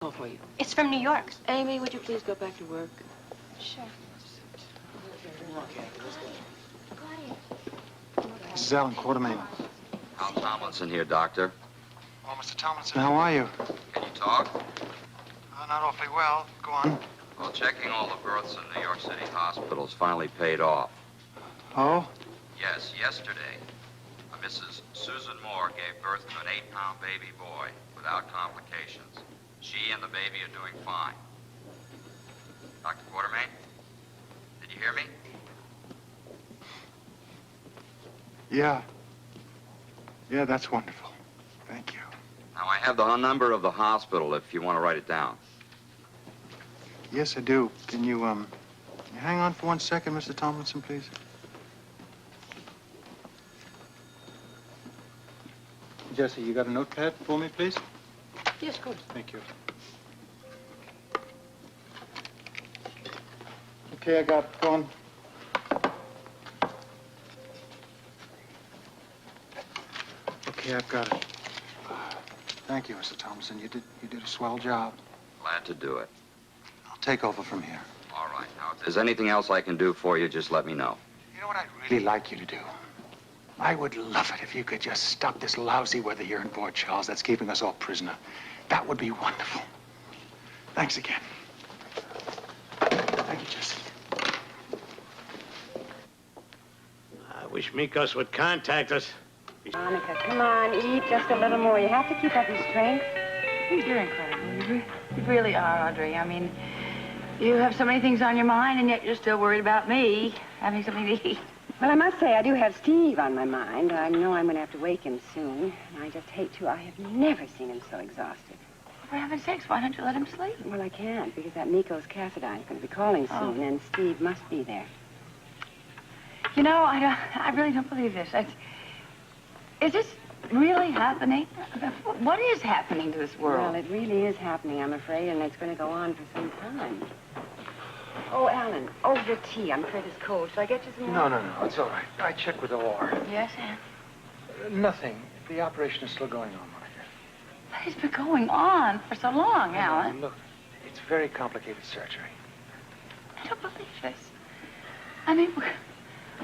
call for you. It's from New York. Amy, would you please go back to work? Sure. This is Alan Quartermain. Al Tomlinson here, Doctor. Oh, Mr. Tomlinson, how are you? Can you talk? Not awfully well. Go on. Well, checking all the births in New York City hospitals finally paid off. Oh? Yes, yesterday, Mrs. Susan Moore gave birth to an 8-pound baby boy without complications. She and the baby are doing fine. Dr. Quartermain, did you hear me? Yeah. Yeah, that's wonderful. Thank you. Now, I have the number of the hospital if you want to write it down. Yes, I do. Can you hang on for 1 second, Mr. Tomlinson, please? Jesse, you got a notepad for me, please? Yes, of course. Thank you. Okay, I got it. Go on. Okay, I've got it. Thank you, Mr. Thompson. You did a swell job. Glad to do it. I'll take over from here. All right. Now, if there's anything else I can do for you, just let me know. You know what I'd really like you to do? I would love it if you could just stop this lousy weather here in Port Charles that's keeping us all prisoner. That would be wonderful. Thanks again. Thank you, Jesse. I wish Mikos would contact us. Monica, come on, eat just a little more. You have to keep up your strength. You're incredible. You really are, Audrey. I mean, you have so many things on your mind, and yet you're still worried about me having something to eat. Well, I must say, I do have Steve on my mind. I know I'm going to have to wake him soon. And I just hate to. I have never seen him so exhausted. For heaven's sakes, why don't you let him sleep? Well, I can't, because that Mikos Cassadine is going to be calling soon, and Steve must be there. You know, I really don't believe this. Is this really happening? What is happening to this world? Well, it really is happening, I'm afraid, and it's going to go on for some time. Oh, Alan, your tea. I'm afraid it's cold. Shall I get you some more? No. It's all right. I checked with the OR. Yes, Anne? Nothing. The operation is still going on, Monica. But it's been going on for so long, Alan. Look, it's very complicated surgery. I don't believe this. I mean,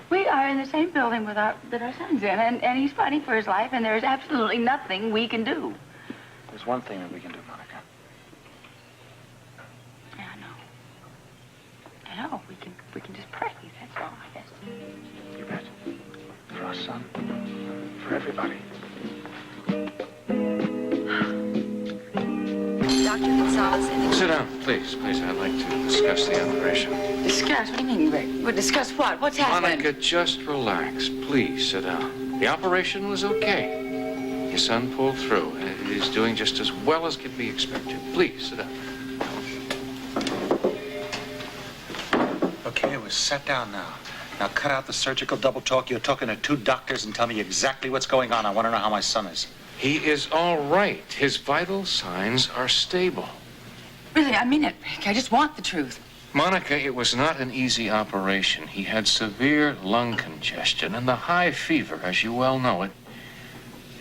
we are in the same building that our son's in, and he's fighting for his life, and there's absolutely nothing we can do. There's one thing that we can do, Monica. Yeah, I know. We can just pray. That's all, I guess. You bet. For our son. For everybody. Dr. Gonzalez. Sit down, please. Please, I'd like to discuss the operation. Discuss? What do you mean, Rick? Well, discuss what? What's happened? Monica, just relax. Please, sit down. The operation was okay. Your son pulled through, and he's doing just as well as could be expected. Please, sit down. Okay, we're set down now. Now cut out the surgical double talk. You're talking to 2 doctors and tell me exactly what's going on. I want to know how my son is. He is all right. His vital signs are stable. Really, I mean it, Rick. I just want the truth. Monica, it was not an easy operation. He had severe lung congestion and the high fever, as you well know it.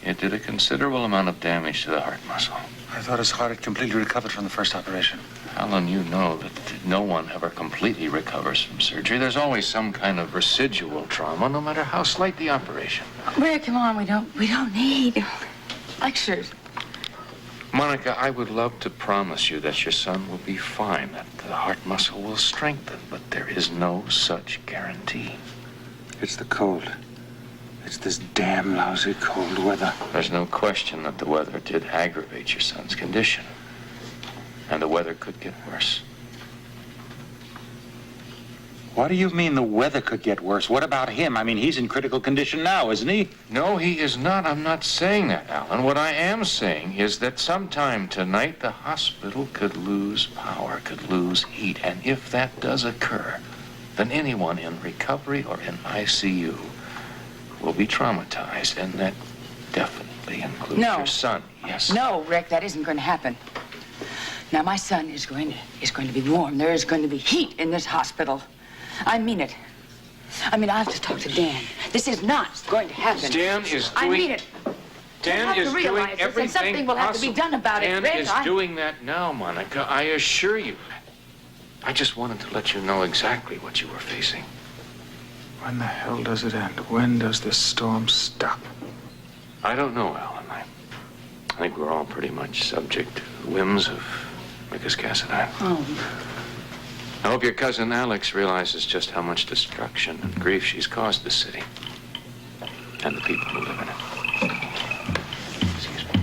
It did a considerable amount of damage to the heart muscle. I thought his heart had completely recovered from the first operation. Alan, you know that no one ever completely recovers from surgery. There's always some kind of residual trauma, no matter how slight the operation. Rick, come on. We don't need lectures. Monica, I would love to promise you that your son will be fine, that the heart muscle will strengthen, but there is no such guarantee. It's the cold. It's this damn lousy cold weather. There's no question that the weather did aggravate your son's condition. And the weather could get worse. What do you mean the weather could get worse? What about him? I mean, he's in critical condition now, isn't he? No, he is not. I'm not saying that, Alan. What I am saying is that sometime tonight the hospital could lose power, could lose heat. And if that does occur, then anyone in recovery or in ICU will be traumatized, and that definitely includes your son. Yes. No, Rick, that isn't going to happen. Now, my son is going to be warm. There is going to be heat in this hospital. I mean it. I mean, I'll have to talk to Dan. This is not going to happen. Dan is doing... I mean it. Dan have is to doing realize this, and everything something will have to be possible. done about it, Dan Rick. is doing that now, Monica. I assure you. I just wanted to let you know exactly what you were facing. When the hell does it end? When does this storm stop? I don't know, Alan. I think we're all pretty much subject to the whims of Mrs. Cassadine. Oh. I hope your cousin Alex realizes just how much destruction and grief she's caused this city and the people who live in it. Excuse me.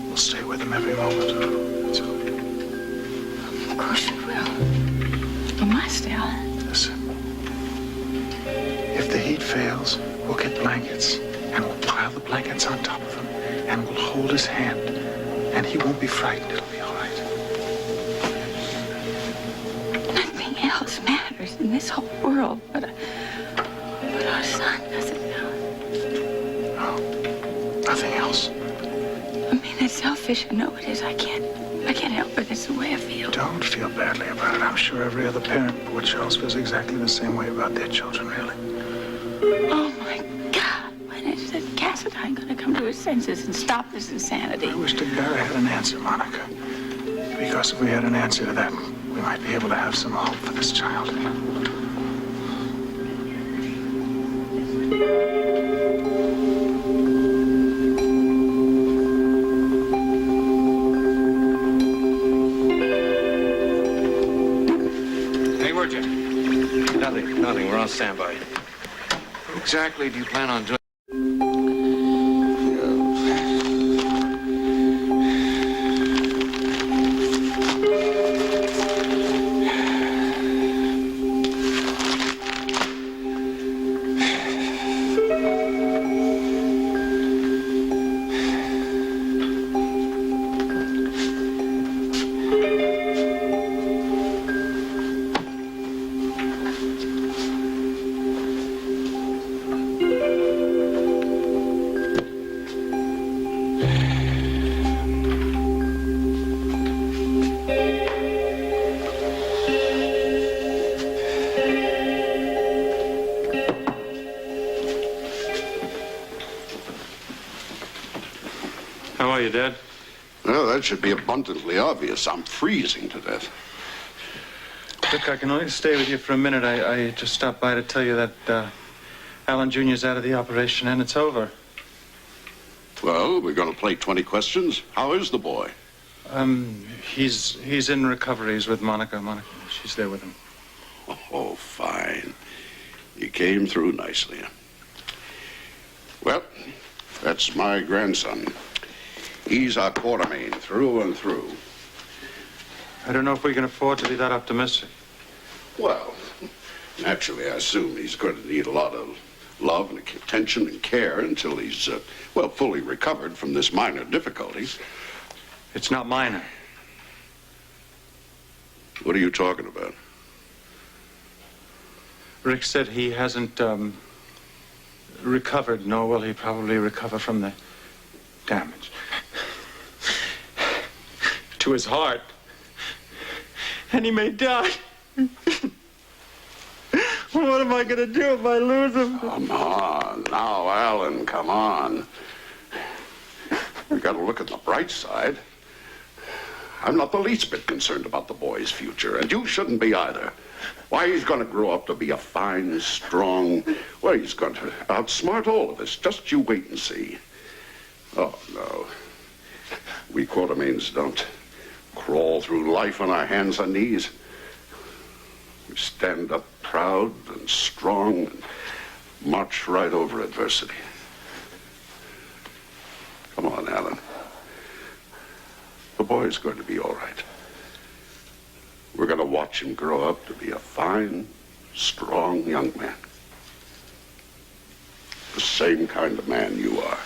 We'll stay with him every moment. It's okay. Of course we will. We must, Alan. Listen. If the heat fails, we'll get blankets, and we'll pile the blankets on top of him, and we'll hold his hand, and he won't be frightened. It'll be all right. Nothing else matters in this whole world but our son, does it, Alan? No, nothing else. I mean, it's selfish. I know it is. I can't help it. It's the way I feel. Don't feel badly about it. I'm sure every other parent in Port Charles feels exactly the same way about their children, really. Oh, my God. When is that Cassadine going to come to his senses and stop this insanity? I wish to God I had an answer, Monica. Because if we had an answer to that, we might be able to have some hope for this child. Hey, where'd you? Nothing. We're on standby. What exactly do you plan on doing? How are you, Dad? Well, that should be abundantly obvious. I'm freezing to death. Look, I can only stay with you for a minute. I just stopped by to tell you that Alan Jr.'s out of the operation and it's over. Well, we're going to play 20 questions. How is the boy? He's in recovery. He's with Monica. She's there with him. Oh, fine. You came through nicely. Well, that's my grandson. He's our Quartermain through and through. I don't know if we can afford to be that optimistic. Well, naturally, I assume he's going to need a lot of love and attention and care until he's, well, fully recovered from this minor difficulty. It's not minor. What are you talking about? Rick said he hasn't recovered, nor will he probably recover from the damage to his heart. And he may die. What am I going to do if I lose him? Come on, now, Alan, come on. We got to look at the bright side. I'm not the least bit concerned about the boy's future, and you shouldn't be either. Why, he's going to grow up to be a fine, strong... Well, he's going to outsmart all of us. Just you wait and see. Oh, no. We Quartermains don't crawl through life on our hands and knees. We stand up proud and strong and march right over adversity. Come on, Alan. The boy's going to be all right. We're going to watch him grow up to be a fine, strong young man. The same kind of man you are.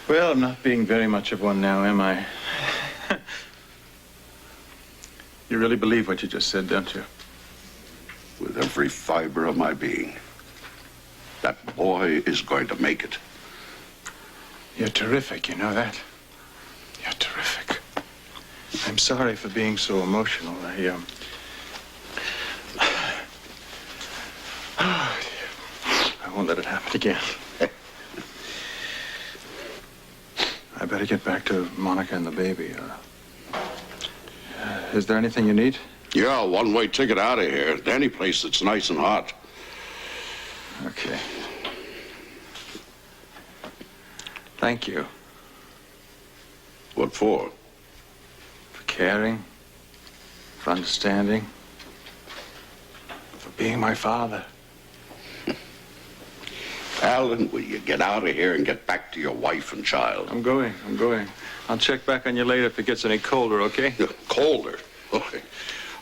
Well, I'm not being very much of one now, am I? You really believe what you just said, don't you? With every fiber of my being. That boy is going to make it. You're terrific, you know that? You're terrific. I'm sorry for being so emotional. Oh, dear. I won't let it happen again. I better get back to Monica and the baby. Is there anything you need? Yeah, one-way ticket out of here. To any place that's nice and hot. Okay. Thank you. What for? For caring, for understanding, for being my father. Alan, will you get out of here and get back to your wife and child? I'm going. I'll check back on you later if it gets any colder, okay? Colder? Okay.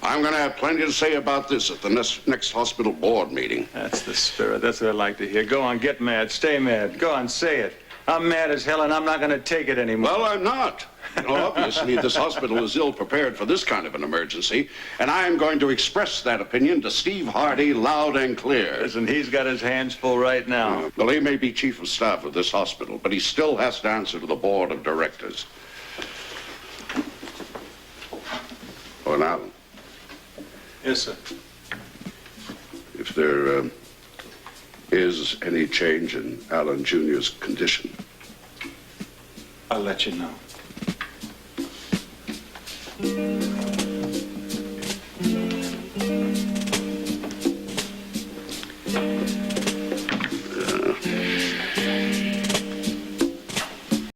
I'm going to have plenty to say about this at the next hospital board meeting. That's the spirit. That's what I like to hear. Go on, get mad. Stay mad. Go on, say it. I'm mad as hell, and I'm not going to take it anymore. Well, I'm not. You know, obviously, this hospital is ill-prepared for this kind of an emergency, and I'm going to express that opinion to Steve Hardy loud and clear. Listen, he's got his hands full right now. Well, he may be chief of staff of this hospital, but he still has to answer to the board of directors. Oh, and Alan. Yes, sir. If there is any change in Alan Jr.'s condition, I'll let you know.